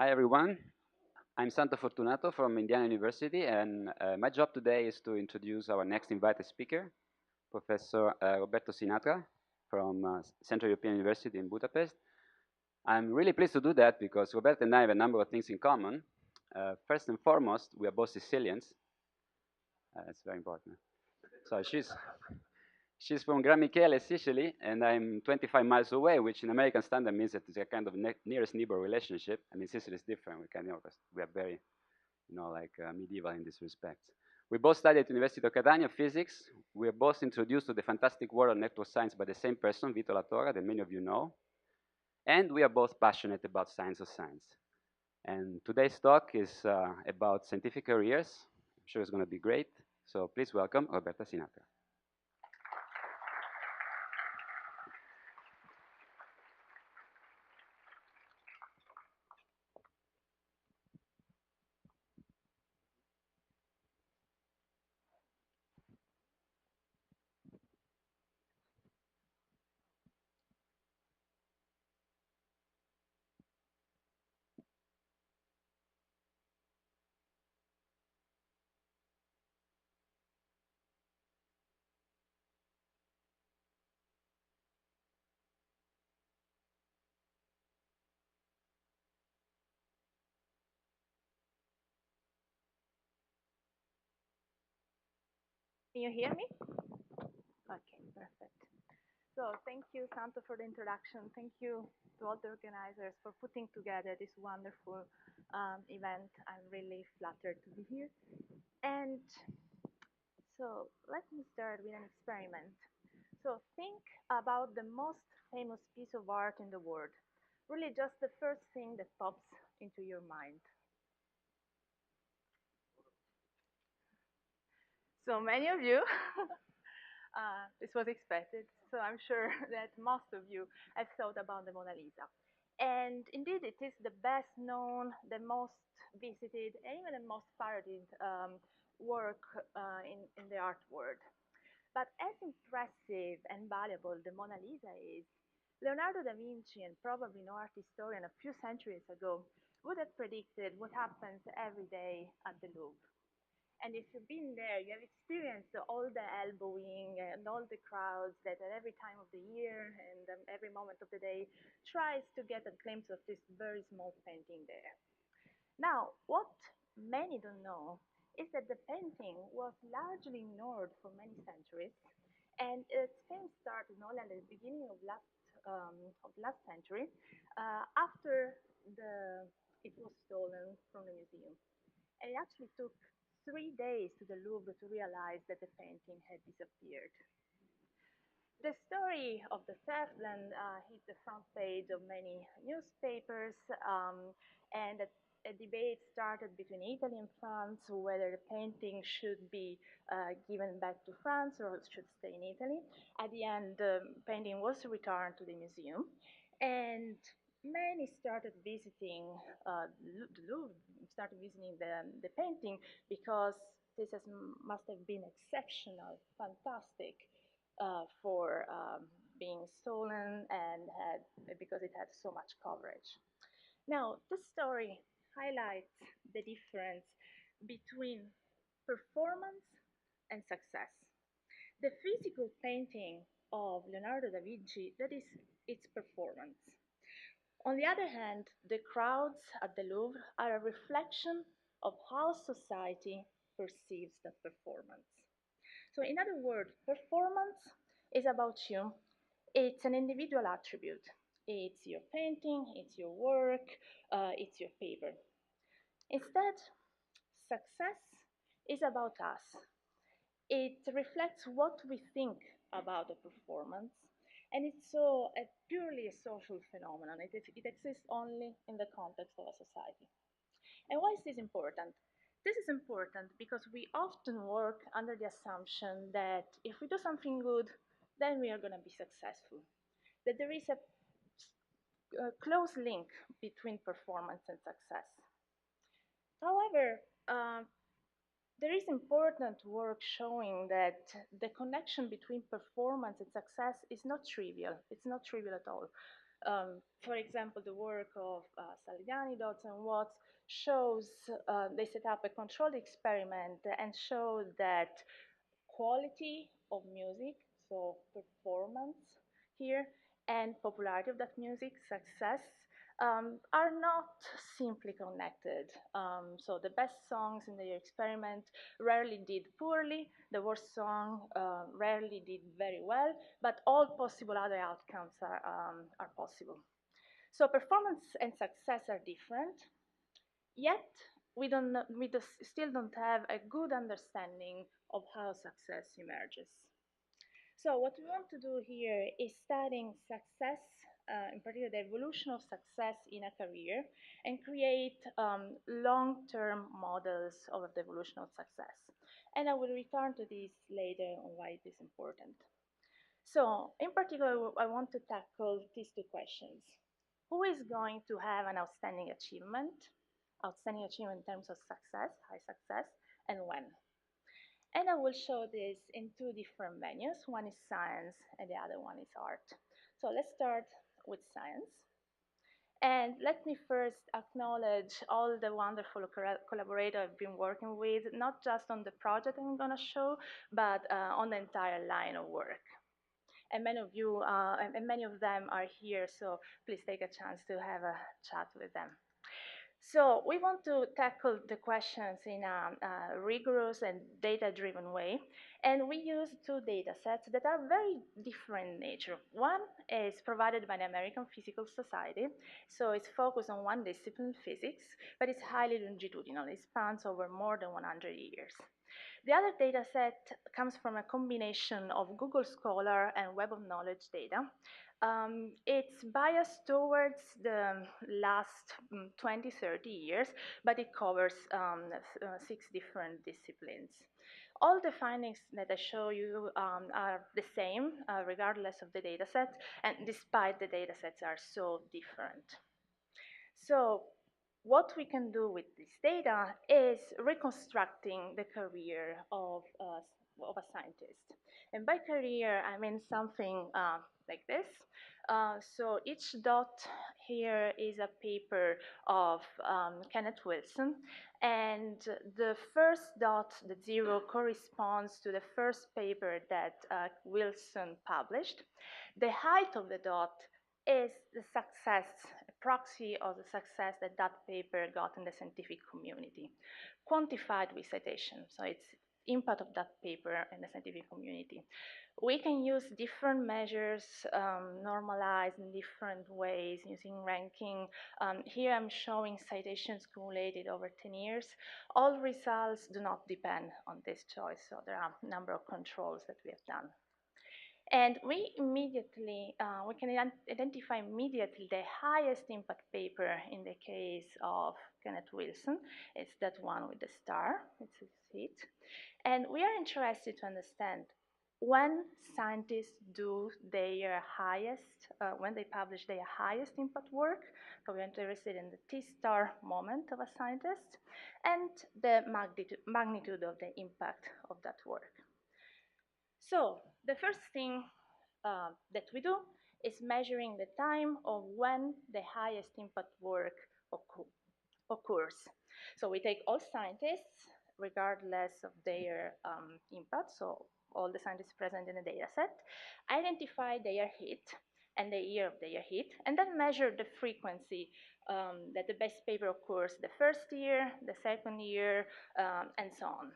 Hi everyone, I'm Santo Fortunato from Indiana University, and my job today is to introduce our next invited speaker, Professor Roberto Sinatra from Central European University in Budapest. I'm really pleased to do that because Roberto and I have a number of things in common. First and foremost, we are both Sicilians. That's very important. So she's from Gran Michele, Sicily, and I'm 25 miles away, which in American standard means that it's a kind of nearest neighbor relationship. I mean, Sicily is different. We are very medieval in this respect. We both studied at University of Catania physics. We were both introduced to the fantastic world of network science by the same person, Vito Latorre, that many of you know. And we are both passionate about science of science. And today's talk is about scientific careers. I'm sure it's going to be great. So please welcome Roberta Sinatra. Can you hear me? Okay, perfect. So thank you, Santo, for the introduction. Thank you to all the organizers for putting together this wonderful event. I'm really flattered to be here. And so let me start with an experiment. So think about the most famous piece of art in the world. Really just the first thing that pops into your mind. So many of you, this was expected, so I'm sure that most of you have thought about the Mona Lisa. And indeed, it is the best known, the most visited, and even the most parodied work in the art world. But as impressive and valuable the Mona Lisa is, Leonardo da Vinci and probably no art historian a few centuries ago would have predicted what happens every day at the Louvre. And if you've been there, you have experienced all the elbowing and all the crowds that at every time of the year and every moment of the day tries to get a glimpse of this very small painting there. Now, what many don't know is that the painting was largely ignored for many centuries, and its fame started only at the beginning of last century, after it was stolen from the museum. And it actually took 3 days to the Louvre to realize that the painting had disappeared. The story of the theft then hit the front page of many newspapers, and a debate started between Italy and France whether the painting should be given back to France or should stay in Italy. At the end, the painting was returned to the museum, and many started visiting the Louvre, started visiting the painting because this must have been exceptional, fantastic, for being stolen and because it had so much coverage. Now, this story highlights the difference between performance and success. The physical painting of Leonardo da Vinci, that is its performance. On the other hand, the crowds at the Louvre are a reflection of how society perceives that performance. So, in other words, performance is about you. It's an individual attribute. It's your painting, it's your work, it's your paper. Instead, success is about us. It reflects what we think about a performance, and it's so a purely a social phenomenon. It exists only in the context of a society. And why is this important? This is important because we often work under the assumption that if we do something good, then we are going to be successful. That there is a close link between performance and success. However, there is important work showing that the connection between performance and success is not trivial. It's not trivial at all. For example, the work of Salviani, Dodds, and Watts shows they set up a controlled experiment and showed that quality of music, so performance here, and popularity of that music, success, are not simply connected. So the best songs in the experiment rarely did poorly, the worst song rarely did very well, but all possible other outcomes are possible. So performance and success are different, yet still don't have a good understanding of how success emerges. So what we want to do here is studying success, in particular the evolution of success in a career, and create long-term models of the evolution of success. And I will return to this later on why it is important. So in particular, I want to tackle these two questions. Who is going to have an outstanding achievement in terms of success, high success, and when? And I will show this in two different venues. One is science and the other one is art. So let's start with science. And let me first acknowledge all the wonderful collaborators I've been working with, not just on the project I'm going to show, but on the entire line of work. And many of them are here, so please take a chance to have a chat with them. So we want to tackle the questions in a rigorous and data-driven way, and we use two data sets that are very different in nature. One is provided by the American Physical Society, so it's focused on one discipline, physics, but it's highly longitudinal. It spans over more than 100 years. The other data set comes from a combination of Google Scholar and Web of Knowledge data. It's biased towards the last 20, 30 years, but it covers 6 different disciplines. All the findings that I show you are the same, regardless of the data set, and despite the data sets are so different. So what we can do with this data is reconstructing the career of a scientist. And by career, I mean something like this. So each dot here is a paper of Kenneth Wilson, and the first dot, the 0, corresponds to the first paper that Wilson published. The height of the dot is the success, a proxy of the success that that paper got in the scientific community, quantified with citation. So it's impact of that paper in the scientific community. We can use different measures, normalized in different ways using ranking. Here I'm showing citations accumulated over 10 years. All results do not depend on this choice, so there are a number of controls that we have done. And we can identify immediately the highest impact paper in the case of Kenneth Wilson. It's that one with the star, it's his hit. And we are interested to understand when scientists do their highest, when they publish their highest impact work. So we're interested in the T-star moment of a scientist and the magnitude of the impact of that work. So the first thing that we do is measuring the time of when the highest impact work occurs. So we take all scientists, regardless of their impact, so all the scientists present in the data set, identify their hit and the year of their hit, and then measure the frequency that the best paper occurs the first year, the second year, and so on.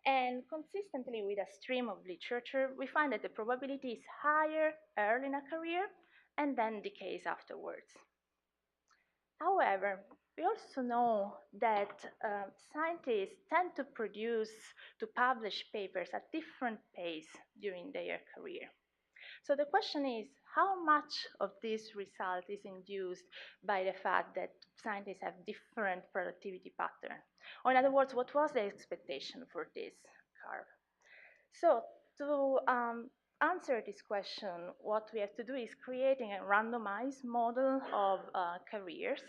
And consistently with a stream of literature, we find that the probability is higher early in a career and then decays afterwards. However, we also know that scientists tend to publish papers at different pace during their career. So the question is, how much of this result is induced by the fact that scientists have different productivity patterns? Or in other words, what was the expectation for this curve? So to answer this question, what we have to do is creating a randomized model of careers.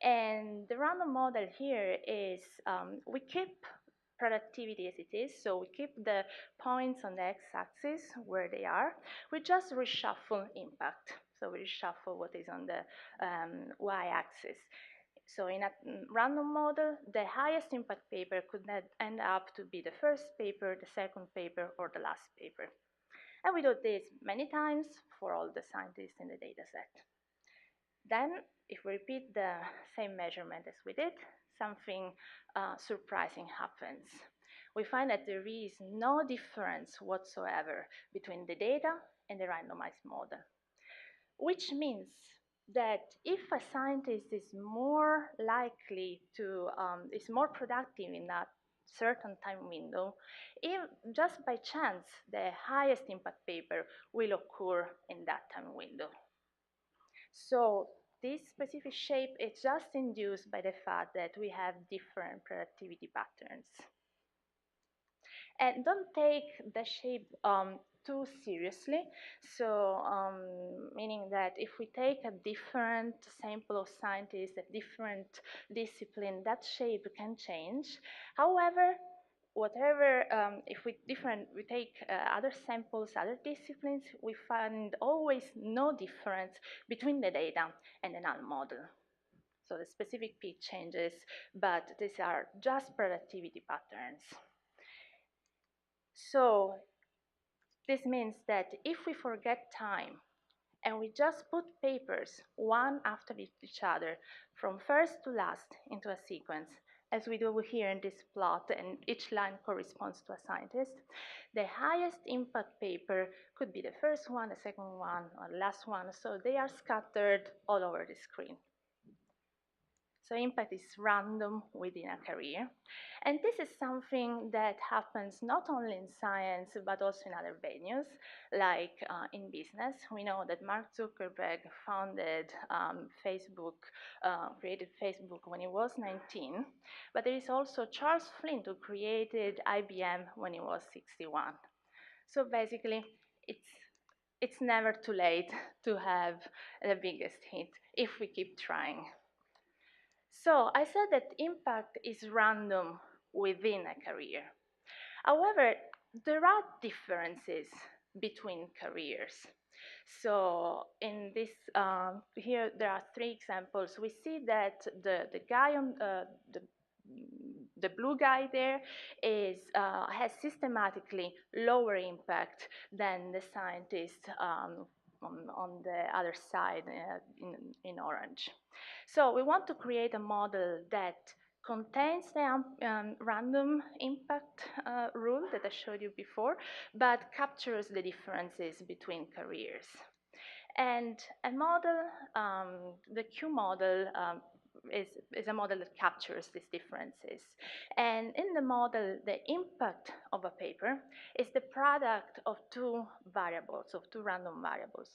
And the random model here is we keep productivity as it is, so we keep the points on the x-axis where they are. We just reshuffle impact. So we reshuffle what is on the y-axis. So in a random model, the highest impact paper could end up to be the first paper, the second paper, or the last paper. And we do this many times for all the scientists in the data set. Then, if we repeat the same measurement as we did, something surprising happens. We find that there is no difference whatsoever between the data and the randomized model, which means that if a scientist is more likely to, is more productive in that certain time window, if just by chance the highest impact paper will occur in that time window. So this specific shape is just induced by the fact that we have different productivity patterns. And don't take the shape too seriously. So, meaning that if we take a different sample of scientists, a different discipline, that shape can change. However, whatever, if we take other samples, other disciplines, we find always no difference between the data and the null model. So the specific peak changes, but these are just productivity patterns. So this means that if we forget time and we just put papers one after each other from first to last into a sequence, as we do here in this plot, and each line corresponds to a scientist, the highest impact paper could be the first one, the second one, or the last one, so they are scattered all over the screen. So impact is random within a career. And this is something that happens not only in science, but also in other venues, like in business. We know that Mark Zuckerberg founded Facebook, created Facebook when he was 19. But there is also Charles Flint, who created IBM when he was 61. So basically, it's never too late to have the biggest hit if we keep trying. So I said that impact is random within a career. However, there are differences between careers. So in this, here there are three examples. We see that the guy on the blue guy there has systematically lower impact than the scientist on the other side in orange. So we want to create a model that contains the random impact rule that I showed you before, but captures the differences between careers. And a model, the Q model, is a model that captures these differences. And in the model, the impact of a paper is the product of two variables, of two random variables.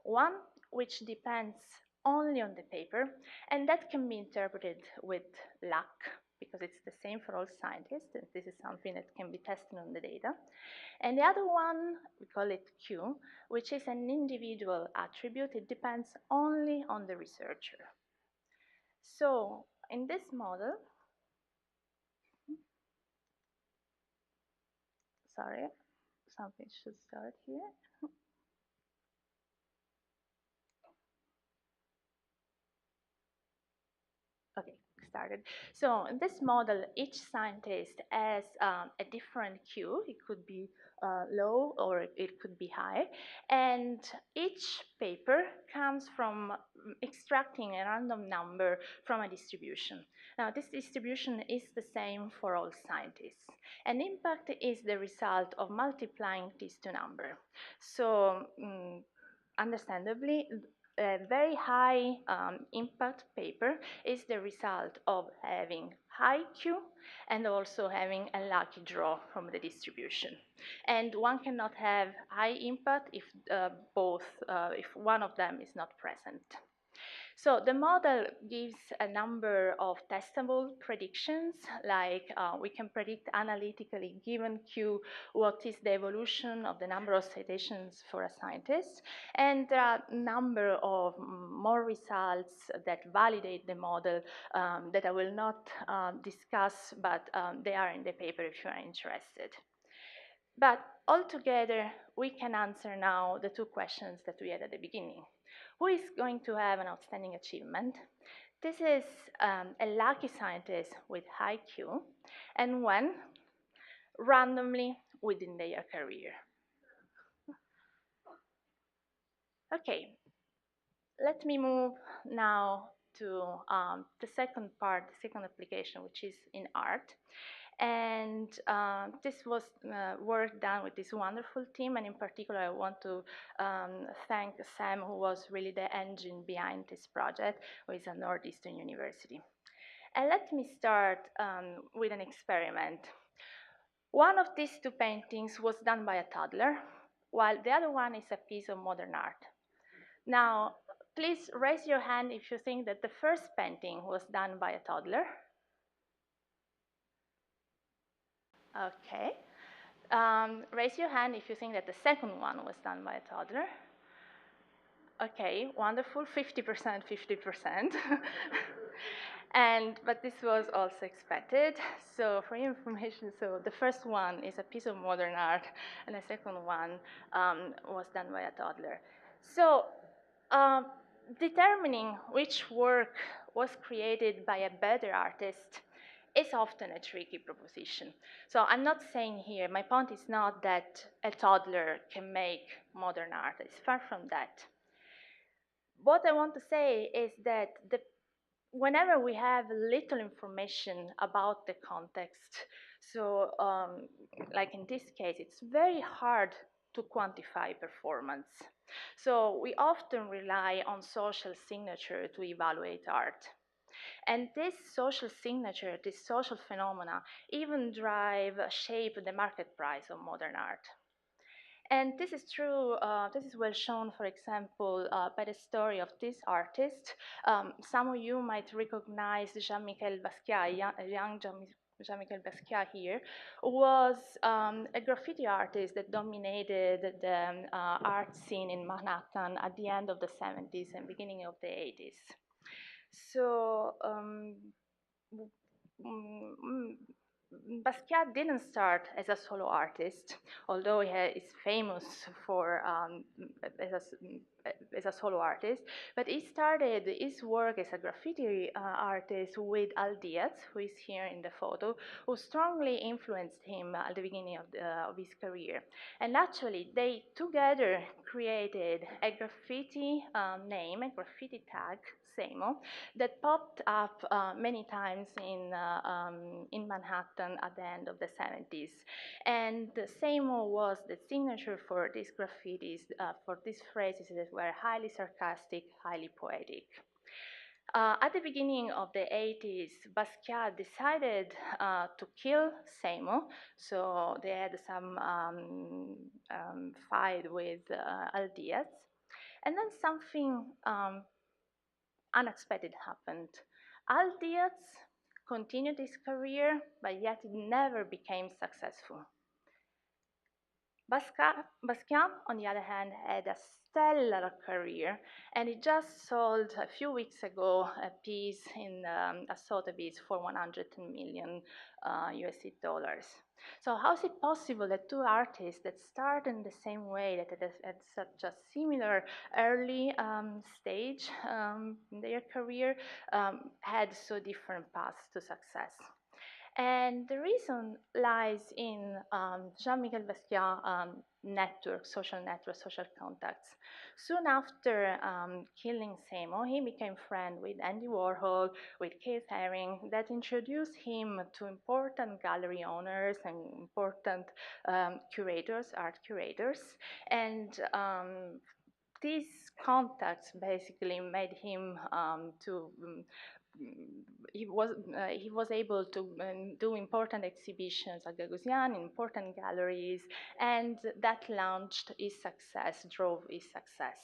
One, which depends only on the paper, and that can be interpreted with luck, because it's the same for all scientists, and this is something that can be tested on the data. And the other one, we call it Q, which is an individual attribute. It depends only on the researcher. So in this model, sorry, something should start here. Okay, started. So in this model, each scientist has a different Q. It could be low or it could be high. And each paper comes from extracting a random number from a distribution. Now, this distribution is the same for all scientists. And impact is the result of multiplying these two numbers. So, understandably, a very high impact paper is the result of having high Q and also having a lucky draw from the distribution. And one cannot have high impact if if one of them is not present. So the model gives a number of testable predictions, like we can predict analytically, given Q, what is the evolution of the number of citations for a scientist. And there are a number of more results that validate the model that I will not discuss, but they are in the paper if you are interested. But altogether, we can answer now the two questions that we had at the beginning. Who is going to have an outstanding achievement? This is a lucky scientist with high Q, and when? Randomly within their career. Okay, let me move now to the second part, the second application, which is in art. And this was work done with this wonderful team, and in particular, I want to thank Sam, who was really the engine behind this project, who is at Northeastern University. And let me start with an experiment. One of these two paintings was done by a toddler, while the other one is a piece of modern art. Now, please raise your hand if you think that the first painting was done by a toddler. Okay. Raise your hand if you think that the second one was done by a toddler. Okay, wonderful, 50%, 50%. But this was also expected. So for your information, so the first one is a piece of modern art, and the second one was done by a toddler. So determining which work was created by a better artist is often a tricky proposition. So I'm not saying here, my point is not that a toddler can make modern art. It's far from that. What I want to say is that whenever we have little information about the context, so like in this case, it's very hard to quantify performance. So we often rely on social signature to evaluate art. And this social signature, this social phenomena, even shape the market price of modern art. And this is true, this is well shown, for example, by the story of this artist. Some of you might recognize Jean-Michel Basquiat, young Jean-Michel Basquiat here, who was a graffiti artist that dominated the art scene in Manhattan at the end of the 70s and beginning of the 80s. So Basquiat didn't start as a solo artist, although he is famous for as a solo artist. But he started his work as a graffiti artist with Al Diaz, who is here in the photo, who strongly influenced him at the beginning of his career. And actually, they together created a graffiti name, a graffiti tag, Samo, that popped up many times in Manhattan at the end of the 70s. And Samo was the signature for these graffitis, for these phrases that were highly sarcastic, highly poetic. At the beginning of the 80s, Basquiat decided to kill Samo, so they had some fight with Al Diaz. And then something unexpected happened. Al Diaz continued his career, but yet it never became successful. Basquiat, on the other hand, had a stellar career, and he just sold a few weeks ago a piece in a Sotheby's for 110 million USD dollars. So how is it possible that two artists that start in the same way, that at such a similar early stage in their career, had so different paths to success? And the reason lies in Jean-Michel Basquiat social network, social contacts. Soon after killing Samo, he became friend with Andy Warhol, with Keith Haring, that introduced him to important gallery owners and important curators, art curators. And these contacts basically made him to he was able to do important exhibitions at Gagosian, in important galleries, and that launched his success, drove his success.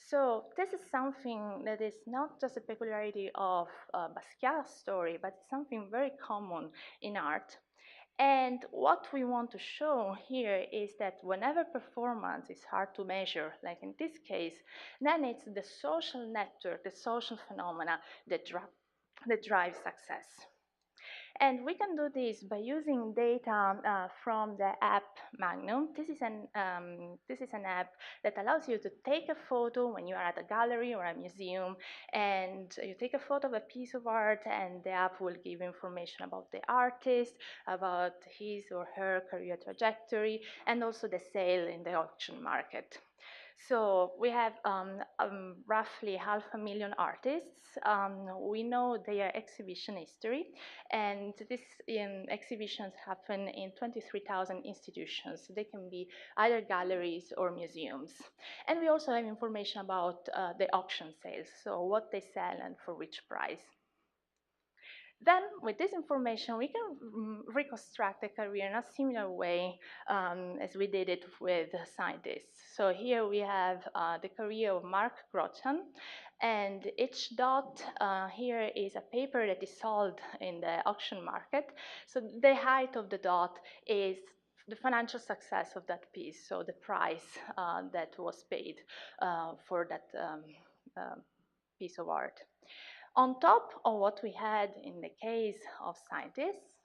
So this is something that is not just a peculiarity of Basquiat's story, but something very common in art. And what we want to show here is that whenever performance is hard to measure, like in this case, then it's the social network, the social phenomena that drive success. And we can do this by using data from the app Magnum. This is an app that allows you to take a photo when you are at a gallery or a museum, and you take a photo of a piece of art, and the app will give information about the artist, about his or her career trajectory, and also the sale in the auction market. So we have roughly 500,000 artists. We know their exhibition history, and these exhibitions happen in 23,000 institutions. They can be either galleries or museums. And we also have information about the auction sales, so what they sell and for which price. Then, with this information, we can reconstruct a career in a similar way as we did it with scientists. So here we have the career of Mark Grotjan, and each dot here is a paper that is sold in the auction market. So the height of the dot is the financial success of that piece, so the price that was paid for that piece of art. On top of what we had in the case of scientists,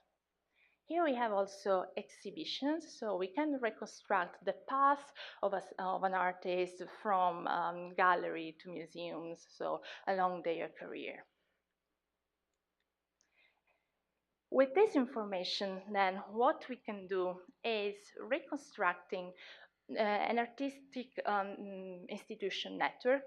here we have also exhibitions, so we can reconstruct the path of an artist from gallery to museums, so along their career. With this information, then, what we can do is reconstructing an artistic institution network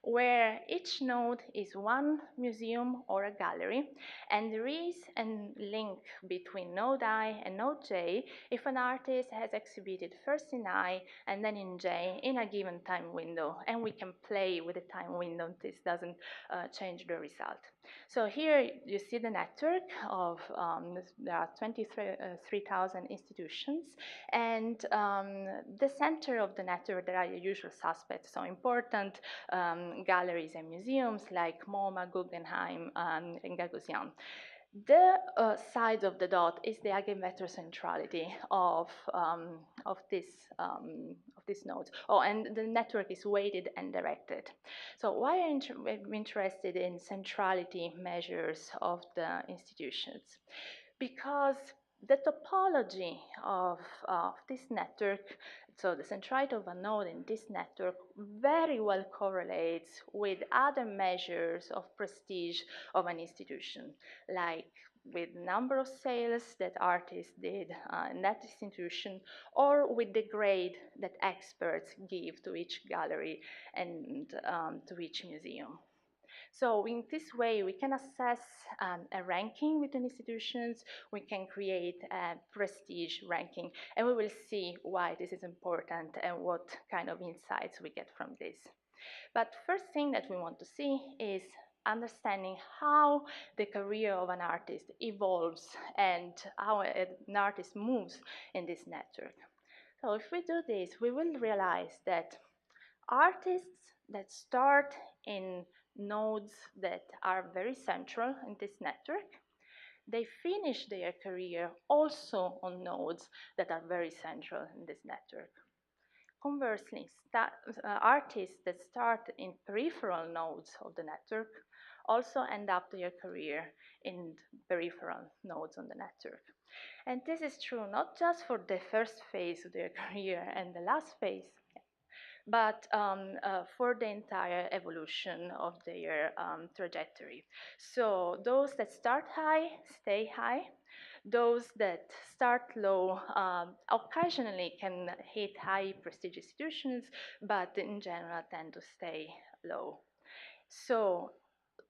where each node is one museum or a gallery, and there is a link between node I and node J if an artist has exhibited first in I and then in J in a given time window, and we can play with the time window. This doesn't change the result. So here you see the network of, there are 23,000 institutions, and the center of the network, there are the usual suspects, so important galleries and museums like MoMA, Guggenheim, and Gagosian. The size of the dot is the eigenvector centrality of this node. Oh, and the network is weighted and directed. So why are we interested in centrality measures of the institutions? Because the topology of this network, so the centrality of a node in this network, very well correlates with other measures of prestige of an institution, like with number of sales that artists did in that institution, or with the grade that experts give to each gallery and to each museum. So in this way, we can assess a ranking within institutions, we can create a prestige ranking, and we will see why this is important and what kind of insights we get from this. But first thing that we want to see is understanding how the career of an artist evolves and how an artist moves in this network. So if we do this, we will realize that artists that start in nodes that are very central in this network, they finish their career also on nodes that are very central in this network. Conversely, artists that start in peripheral nodes of the network also end up their career in peripheral nodes on the network. And this is true not just for the first phase of their career and the last phase, but for the entire evolution of their trajectory. So those that start high stay high. Those that start low occasionally can hit high prestige institutions, but in general tend to stay low. So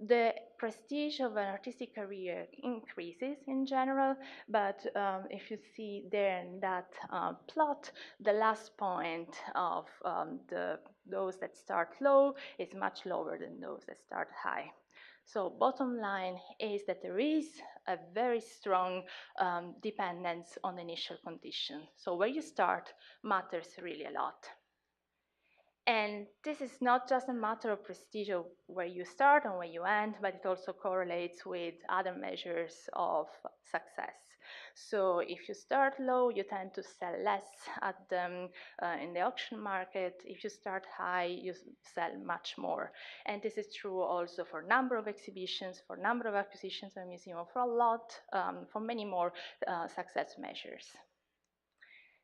the prestige of an artistic career increases in general, but if you see there in that plot, the last point of those that start low is much lower than those that start high. So bottom line is that there is a very strong dependence on the initial condition. So where you start matters really a lot. And this is not just a matter of prestige of where you start and where you end, but it also correlates with other measures of success. So if you start low, you tend to sell less at in the auction market. If you start high, you sell much more. And this is true also for number of exhibitions, for number of acquisitions at a museum, for a lot, for many more success measures.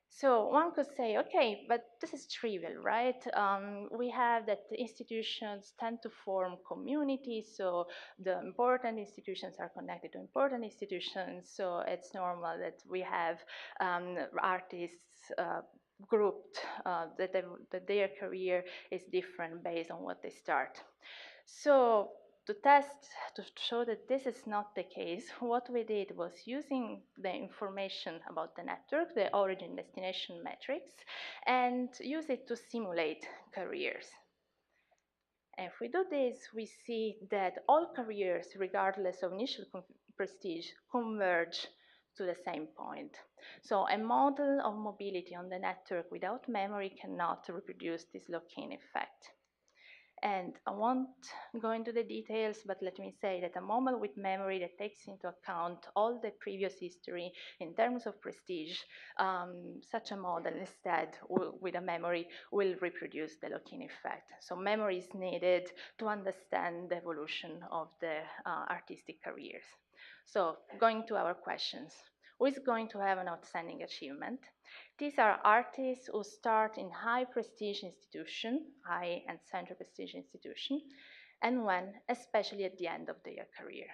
So one could say, okay, but this is trivial, right? We have that the institutions tend to form communities, so the important institutions are connected to important institutions, so it's normal that we have artists grouped, that their career is different based on what they start. So to test, to show that this is not the case, what we did was using the information about the network, the origin destination metrics, and use it to simulate careers. And if we do this, we see that all careers, regardless of initial prestige, converge to the same point. So a model of mobility on the network without memory cannot reproduce this lock-in effect. And I won't go into the details, but let me say that a model with memory that takes into account all the previous history in terms of prestige, such a model instead with a memory will reproduce the lock-in effect. So memory is needed to understand the evolution of the artistic careers. So going to our questions. Who is going to have an outstanding achievement? These are artists who start in high prestige institution, high and central prestige institution, and when, especially at the end of their career.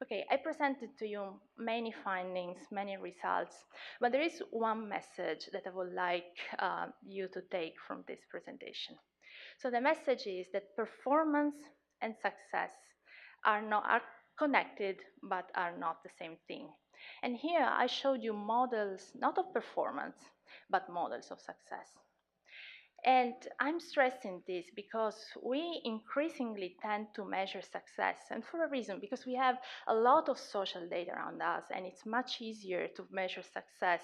Okay, I presented to you many findings, many results, but there is one message that I would like you to take from this presentation. So the message is that performance and success are connected, but are not the same thing. And here I showed you models, not of performance, but models of success. And I'm stressing this because we increasingly tend to measure success, and for a reason, because we have a lot of social data around us, and it's much easier to measure success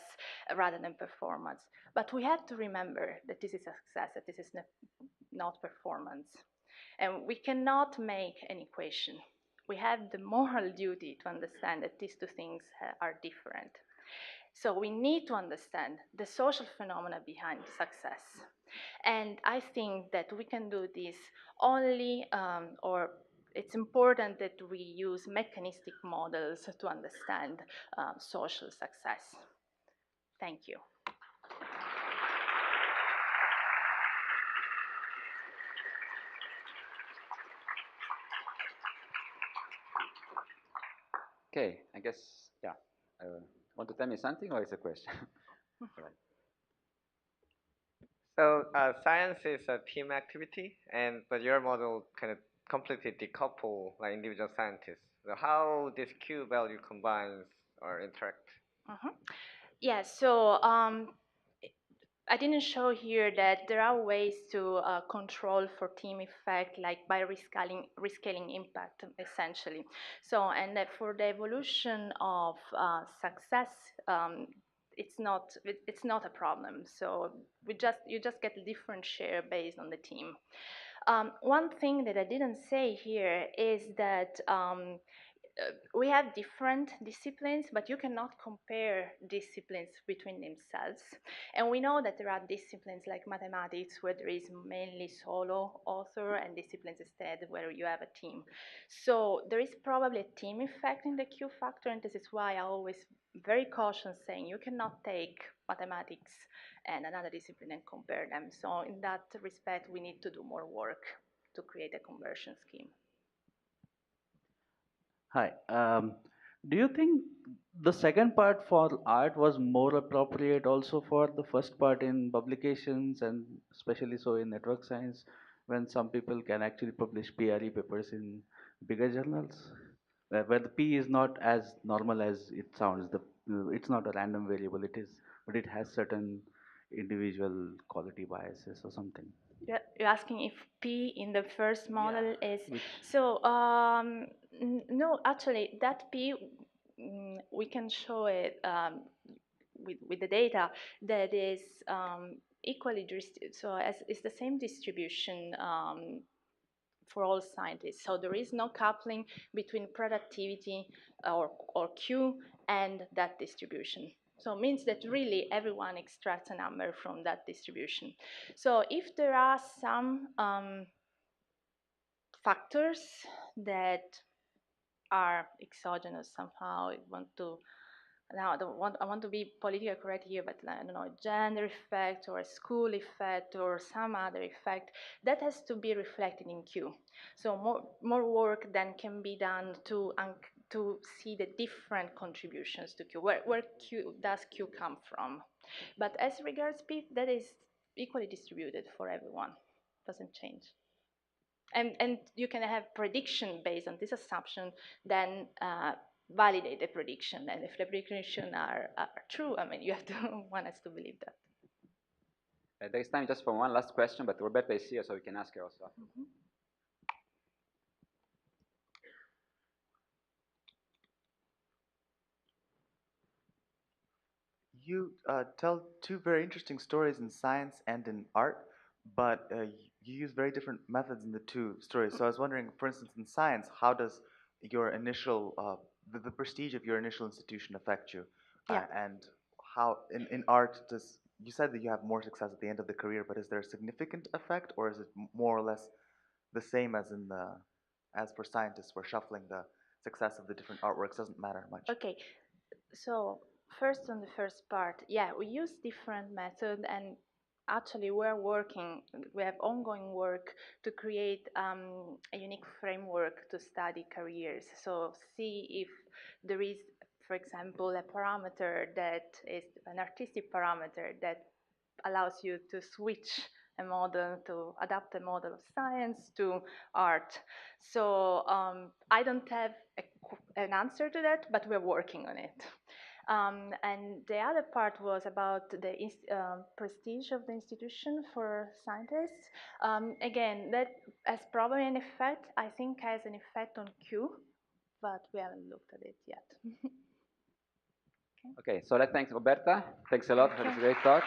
rather than performance. But we have to remember that this is a success, that this is not performance. And we cannot make an equation. We have the moral duty to understand that these two things are different. So we need to understand the social phenomena behind success. And I think that we can do this only, or it's important that we use mechanistic models to understand social success. Thank you. Okay, I guess, yeah. Want to tell me something or is a question? Right. So science is a team activity, and but your model kind of completely decouple like individual scientists. So how this Q value combines or interact? Mm-hmm. Yeah, so I didn't show here that there are ways to control for team effect, like by rescaling impact, essentially. So, and that for the evolution of success, it's not a problem. So you just get a different share based on the team. One thing that I didn't say here is that we have different disciplines, but you cannot compare disciplines between themselves. And we know that there are disciplines like mathematics where there is mainly solo author, and disciplines instead where you have a team. So there is probably a team effect in the Q factor, and this is why I always very cautious saying you cannot take mathematics and another discipline and compare them. So in that respect, we need to do more work to create a conversion scheme. Hi. Do you think the second part for art was more appropriate also for the first part in publications and especially so in network science? when some people can actually publish PRE papers in bigger journals, where the P is not as normal as it sounds. It's not a random variable. It is, but it has certain individual quality biases or something. You're asking if P in the first model is Which so. No, actually, that P we can show it with the data that is equally distributed. So as it's the same distribution for all scientists. So there is no coupling between productivity or Q and that distribution. So it means that really everyone extracts a number from that distribution. So if there are some factors that are exogenous somehow, I want to be politically correct here, but I don't know, gender effect or a school effect or some other effect, that has to be reflected in Q. So more work then can be done to see the different contributions to Q. Where does Q come from? But as regards P, that is equally distributed for everyone. Doesn't change. And you can have prediction based on this assumption, then validate the prediction. And if the predictions are true, I mean, you have to want us to believe that. There is time just for one last question, but Roberta is here, so we can ask her also. Mm-hmm. You tell two very interesting stories in science and in art, but you use very different methods in the two stories. So I was wondering, for instance, in science, how does your initial, the prestige of your initial institution affect you? Yeah. And how, in art, you said that you have more success at the end of the career, but is there a significant effect, or is it more or less the same as as for scientists, where shuffling the success of the different artworks doesn't matter much? Okay. So first on the first part, yeah, we use different methods, and actually we have ongoing work to create a unique framework to study careers. So see if there is, for example, a parameter that is an artistic parameter that allows you to switch a model, to adapt a model of science to art. So I don't have an answer to that, but we're working on it. And the other part was about the prestige of the institution for scientists. Again, that has probably an effect, I think has an effect on Q, but we haven't looked at it yet. Okay, so let's thank Roberta. Thanks a lot for this great talk.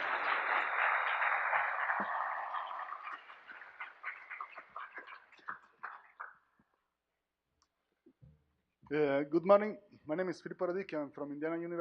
Good morning. My name is Filippo Radicchio. I'm from Indiana University.